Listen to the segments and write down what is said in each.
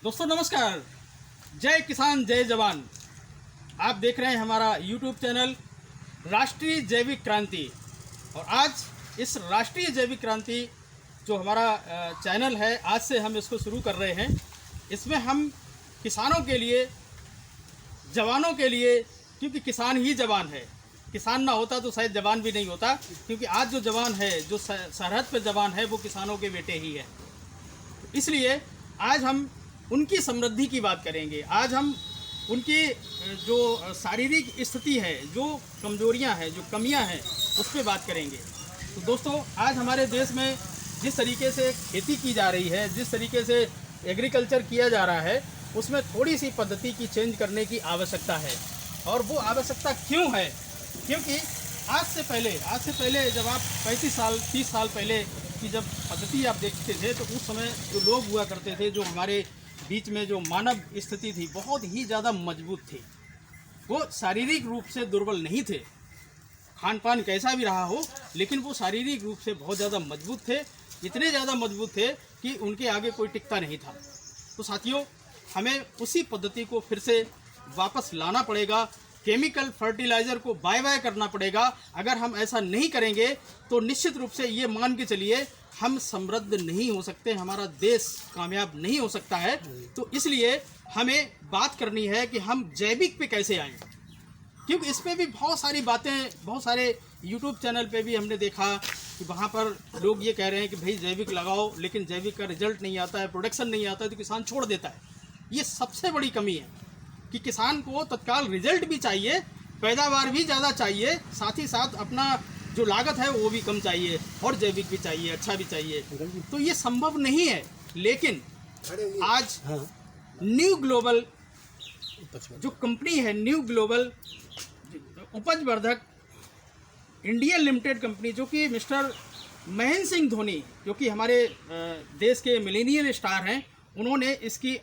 दोस्तों नमस्कार। जय किसान जय जवान। आप देख रहे हैं हमारा YouTube चैनल राष्ट्रीय जैविक क्रांति। और आज इस राष्ट्रीय जैविक क्रांति जो हमारा चैनल है, आज से हम इसको शुरू कर रहे हैं। इसमें हम किसानों के लिए, जवानों के लिए, क्योंकि किसान ही जवान है। किसान ना होता तो शायद जवान भी नहीं होता, क्योंकि आज जो जवान है, जो सरहद पे जवान है, वो किसानों के बेटे ही है। इसलिए आज हम उनकी समृद्धि की बात करेंगे। आज हम उनकी जो शारीरिक स्थिति है, जो कमजोरियां हैं, जो कमियां हैं, उस पर बात करेंगे। तो दोस्तों, आज हमारे देश में जिस तरीके से खेती की जा रही है, जिस तरीके से एग्रीकल्चर किया जा रहा है, उसमें थोड़ी सी पद्धति की चेंज करने की आवश्यकता है। और वो आवश्यकता क्यों है? क्योंकि आज से पहले जब आप 35 साल 30 साल पहले की जब पद्धति आप देखते थे, तो उस समय जो लोग हुआ करते थे, जो हमारे बीच में जो मानव स्थिति थी, बहुत ही ज़्यादा मजबूत थी। वो शारीरिक रूप से दुर्बल नहीं थे। खान पान कैसा भी रहा हो, लेकिन वो शारीरिक रूप से बहुत ज़्यादा मजबूत थे। इतने ज़्यादा मजबूत थे कि उनके आगे कोई टिकता नहीं था। तो साथियों, हमें उसी पद्धति को फिर से वापस लाना पड़ेगा। केमिकल फर्टिलाइज़र को बाय बाय करना पड़ेगा। अगर हम ऐसा नहीं करेंगे तो निश्चित रूप से ये मान के चलिए, हम समृद्ध नहीं हो सकते, हमारा देश कामयाब नहीं हो सकता है। तो इसलिए हमें बात करनी है कि हम जैविक पे कैसे आएँ, क्योंकि इस पर भी बहुत सारी बातें, बहुत सारे YouTube चैनल पे भी हमने देखा कि वहाँ पर लोग ये कह रहे हैं कि भाई जैविक लगाओ, लेकिन जैविक का रिजल्ट नहीं आता है, प्रोडक्शन नहीं आता है, तो किसान छोड़ देता है। ये सबसे बड़ी कमी है कि किसान को तत्काल रिजल्ट भी चाहिए, पैदावार भी ज़्यादा चाहिए, साथ ही साथ अपना जो लागत है वो भी कम चाहिए, और जैविक भी चाहिए, अच्छा भी चाहिए। तो ये संभव नहीं है। लेकिन आज न्यू ग्लोबल जो कंपनी है, न्यू ग्लोबल उपज वर्धक इंडिया लिमिटेड कंपनी, जो कि मिस्टर महेंद्र सिंह धोनी, जो कि हमारे देश के मिलेनियल स्टार हैं, उन्होंने इसकी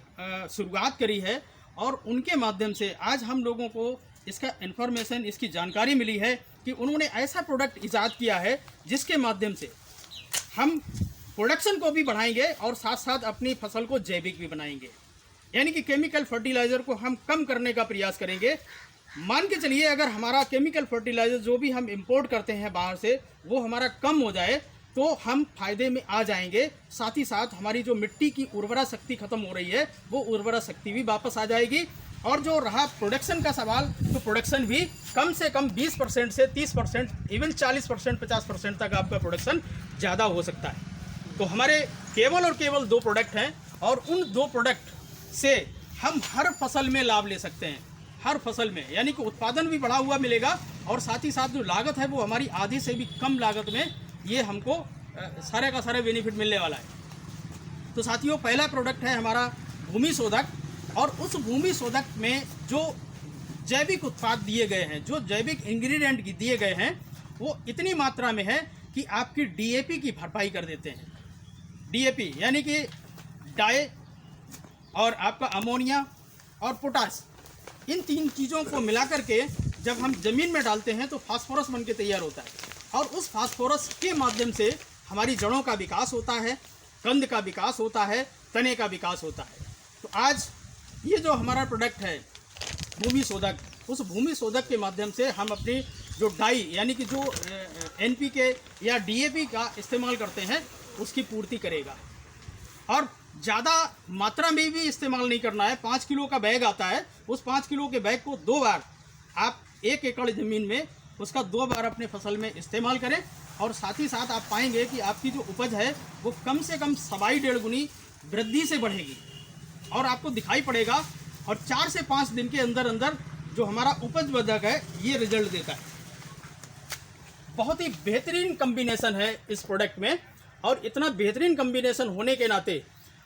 शुरुआत करी है। और उनके माध्यम से आज हम लोगों को इसका इन्फॉर्मेशन, इसकी जानकारी मिली है कि उन्होंने ऐसा प्रोडक्ट ईजाद किया है जिसके माध्यम से हम प्रोडक्शन को भी बढ़ाएंगे और साथ साथ अपनी फसल को जैविक भी बनाएंगे। यानी कि केमिकल फर्टिलाइज़र को हम कम करने का प्रयास करेंगे। मान के चलिए, अगर हमारा केमिकल फर्टिलाइज़र जो भी हम इंपोर्ट करते हैं बाहर से, वो हमारा कम हो जाए तो हम फायदे में आ जाएंगे। साथ ही साथ हमारी जो मिट्टी की उर्वरा शक्ति खत्म हो रही है, वो उर्वरा शक्ति भी वापस आ जाएगी। और जो रहा प्रोडक्शन का सवाल, तो प्रोडक्शन भी कम से कम 20% से 30%, इवन 40%, 50% तक आपका प्रोडक्शन ज़्यादा हो सकता है। तो हमारे केवल और केवल 2 प्रोडक्ट हैं, और उन 2 प्रोडक्ट से हम हर फसल में लाभ ले सकते हैं। हर फसल में, यानी कि उत्पादन भी बढ़ा हुआ मिलेगा, और साथ ही साथ जो लागत है वो हमारी आधी से भी कम लागत में ये हमको सारे का सारा बेनिफिट मिलने वाला है। तो साथियों, पहला प्रोडक्ट है हमारा भूमि शोधक। और उस भूमि शोधक में जो जैविक उत्पाद दिए गए हैं, जो जैविक इंग्रेडिएंट दिए गए हैं, वो इतनी मात्रा में है कि आपकी DAP की भरपाई कर देते हैं। DAP यानी कि डाई, और आपका अमोनिया और पोटास, इन 3 चीज़ों को मिलाकर के जब हम ज़मीन में डालते हैं तो फास्फोरस बन के तैयार होता है। और उस फास्फोरस के माध्यम से हमारी जड़ों का विकास होता है, कंद का विकास होता है, तने का विकास होता है। तो आज ये जो हमारा प्रोडक्ट है भूमि शोधक, उस भूमि शोधक के माध्यम से हम अपनी जो डाई, यानी कि जो NPK या DAP का इस्तेमाल करते हैं, उसकी पूर्ति करेगा। और ज़्यादा मात्रा में भी इस्तेमाल नहीं करना है। 5 किलो का बैग आता है, उस 5 किलो के बैग को 2 बार आप 1 एकड़ ज़मीन में उसका 2 बार अपने फसल में इस्तेमाल करें। और साथ ही साथ आप पाएंगे कि आपकी जो उपज है वो कम से कम 1.25 गुनी वृद्धि से बढ़ेगी, और आपको दिखाई पड़ेगा। और 4 से 5 दिन के अंदर अंदर जो हमारा उपज वर्धक है, ये रिजल्ट देता है। बहुत ही बेहतरीन कम्बिनेशन है इस प्रोडक्ट में। और इतना बेहतरीन कम्बिनेशन होने के नाते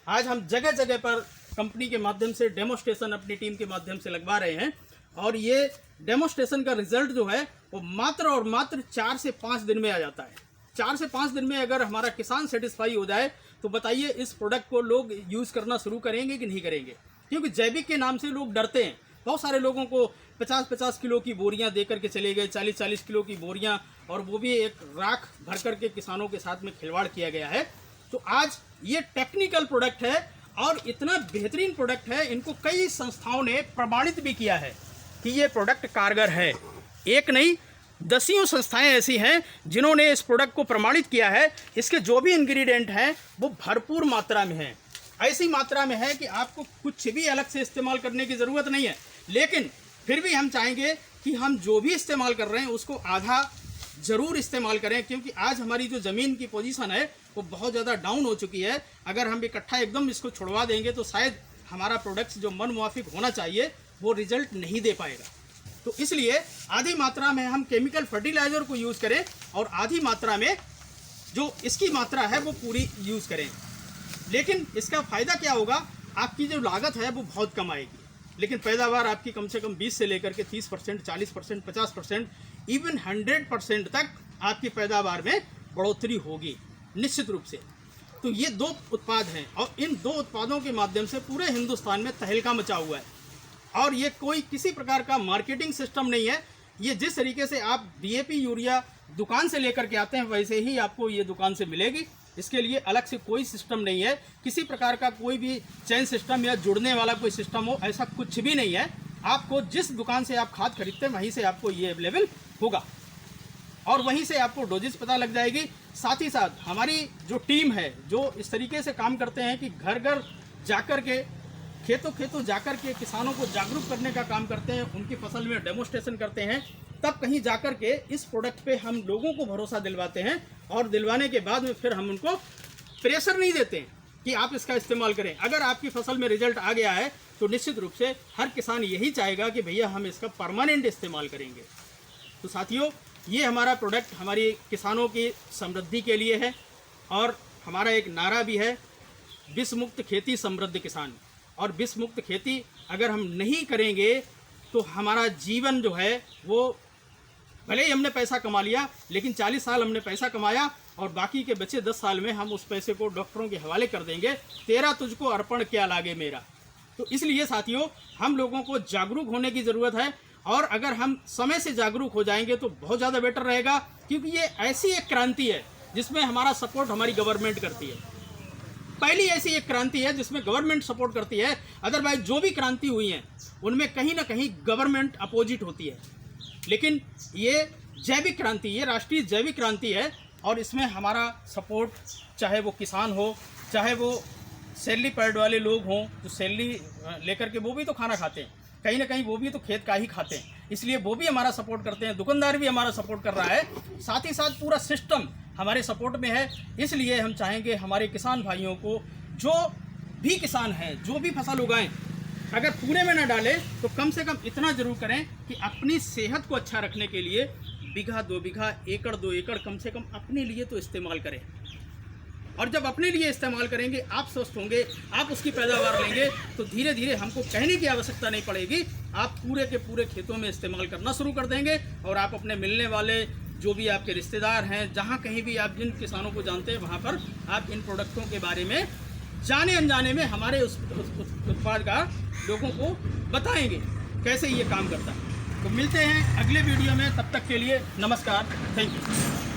आज हम जगह जगह पर कंपनी के माध्यम से डेमोस्ट्रेशन अपनी टीम के माध्यम से लगवा रहे हैं। और ये डेमोस्ट्रेशन का रिजल्ट जो है वो मात्र और मात्र 4 से 5 दिन में आ जाता है। 4 से 5 दिन में अगर हमारा किसान सेटिस्फाई हो जाए, तो बताइए इस प्रोडक्ट को लोग यूज़ करना शुरू करेंगे कि नहीं करेंगे? क्योंकि जैविक के नाम से लोग डरते हैं। बहुत सारे लोगों को 50-50 किलो की बोरियां दे करके चले गए, 40-40 किलो की बोरियां, और वो भी एक राख भर करके किसानों के साथ में खिलवाड़ किया गया है। तो आज ये टेक्निकल प्रोडक्ट है, और इतना बेहतरीन प्रोडक्ट है, इनको कई संस्थाओं ने प्रमाणित भी किया है कि ये प्रोडक्ट कारगर है। एक नहीं, दसियों संस्थाएं ऐसी हैं जिन्होंने इस प्रोडक्ट को प्रमाणित किया है। इसके जो भी इंग्रेडिएंट हैं वो भरपूर मात्रा में हैं, ऐसी मात्रा में है कि आपको कुछ भी अलग से इस्तेमाल करने की ज़रूरत नहीं है। लेकिन फिर भी हम चाहेंगे कि हम जो भी इस्तेमाल कर रहे हैं उसको आधा ज़रूर इस्तेमाल करें, क्योंकि आज हमारी जो ज़मीन की पोजीशन है वो बहुत ज़्यादा डाउन हो चुकी है। अगर हम इकट्ठा एकदम इसको छुड़वा देंगे तो शायद हमारा प्रोडक्ट्स जो मन मुआफिक होना चाहिए वो रिजल्ट नहीं दे पाएगा। तो इसलिए आधी मात्रा में हम केमिकल फर्टिलाइज़र को यूज़ करें और आधी मात्रा में जो इसकी मात्रा है वो पूरी यूज़ करें। लेकिन इसका फ़ायदा क्या होगा, आपकी जो लागत है वो बहुत कम आएगी, लेकिन पैदावार आपकी कम से कम 20 से लेकर के 30%, 40%, 50%, इवन 100% तक आपकी पैदावार में बढ़ोतरी होगी निश्चित रूप से। तो ये दो उत्पाद हैं और इन दो उत्पादों के माध्यम से पूरे हिंदुस्तान में तहलका मचा हुआ है। और ये कोई किसी प्रकार का मार्केटिंग सिस्टम नहीं है। ये जिस तरीके से आप DAP यूरिया दुकान से लेकर के आते हैं वैसे ही आपको ये दुकान से मिलेगी। इसके लिए अलग से कोई सिस्टम नहीं है, किसी प्रकार का कोई भी चेन सिस्टम या जुड़ने वाला कोई सिस्टम हो, ऐसा कुछ भी नहीं है। आपको जिस दुकान से आप खाद खरीदते हैं वहीं से आपको ये अवेलेबल होगा और वहीं से आपको डोजेस पता लग जाएगी। साथ ही साथ हमारी जो टीम है जो इस तरीके से काम करते हैं कि घर घर जाकर के, खेतों खेतों जाकर के किसानों को जागरूक करने का काम करते हैं, उनकी फसल में डेमोस्ट्रेशन करते हैं, तब कहीं जाकर के इस प्रोडक्ट पे हम लोगों को भरोसा दिलवाते हैं और दिलवाने के बाद में फिर हम उनको प्रेशर नहीं देते हैं कि आप इसका इस्तेमाल करें। अगर आपकी फसल में रिजल्ट आ गया है तो निश्चित रूप से हर किसान यही चाहेगा कि भैया हम इसका परमानेंट इस्तेमाल करेंगे। तो साथियों, ये हमारा प्रोडक्ट हमारी किसानों की समृद्धि के लिए है और हमारा एक नारा भी है, विष मुक्त खेती समृद्ध किसान। और विष मुक्त खेती अगर हम नहीं करेंगे तो हमारा जीवन जो है वो, भले ही हमने पैसा कमा लिया लेकिन 40 साल हमने पैसा कमाया और बाकी के बचे 10 साल में हम उस पैसे को डॉक्टरों के हवाले कर देंगे। तेरा तुझको अर्पण क्या लागे मेरा। तो इसलिए साथियों, हम लोगों को जागरूक होने की ज़रूरत है और अगर हम समय से जागरूक हो जाएंगे तो बहुत ज़्यादा बेटर रहेगा, क्योंकि ये ऐसी एक क्रांति है जिसमें हमारा सपोर्ट हमारी गवर्नमेंट करती है। पहली ऐसी एक क्रांति है जिसमें गवर्नमेंट सपोर्ट करती है, अदरवाइज जो भी क्रांति हुई हैं उनमें कहीं ना कहीं गवर्नमेंट अपोजिट होती है। लेकिन ये जैविक क्रांति, ये राष्ट्रीय जैविक क्रांति है और इसमें हमारा सपोर्ट, चाहे वो किसान हो, चाहे वो सैलरी पैड वाले लोग हों जो सैलरी लेकर के वो भी तो खाना खाते हैं, कहीं ना कहीं वो भी तो खेत का ही खाते हैं, इसलिए वो भी हमारा सपोर्ट करते हैं, दुकानदार भी हमारा सपोर्ट कर रहा है, साथ ही साथ पूरा सिस्टम हमारे सपोर्ट में है। इसलिए हम चाहेंगे हमारे किसान भाइयों को, जो भी किसान हैं, जो भी फसल उगाएं, अगर पूरे में ना डालें तो कम से कम इतना ज़रूर करें कि अपनी सेहत को अच्छा रखने के लिए बीघा 2 बीघा, एकड़ 2 एकड़ कम से कम अपने लिए तो इस्तेमाल करें। और जब अपने लिए इस्तेमाल करेंगे, आप स्वस्थ होंगे, आप उसकी पैदावार लेंगे, तो धीरे धीरे हमको कहने की आवश्यकता नहीं पड़ेगी, आप पूरे के पूरे खेतों में इस्तेमाल करना शुरू कर देंगे और आप अपने मिलने वाले जो भी आपके रिश्तेदार हैं, जहाँ कहीं भी आप जिन किसानों को जानते हैं वहाँ पर आप इन प्रोडक्टों के बारे में जाने अनजाने में हमारे उस उत्पाद का लोगों को बताएंगे कैसे ये काम करता है। तो मिलते हैं अगले वीडियो में, तब तक के लिए नमस्कार, थैंक यू।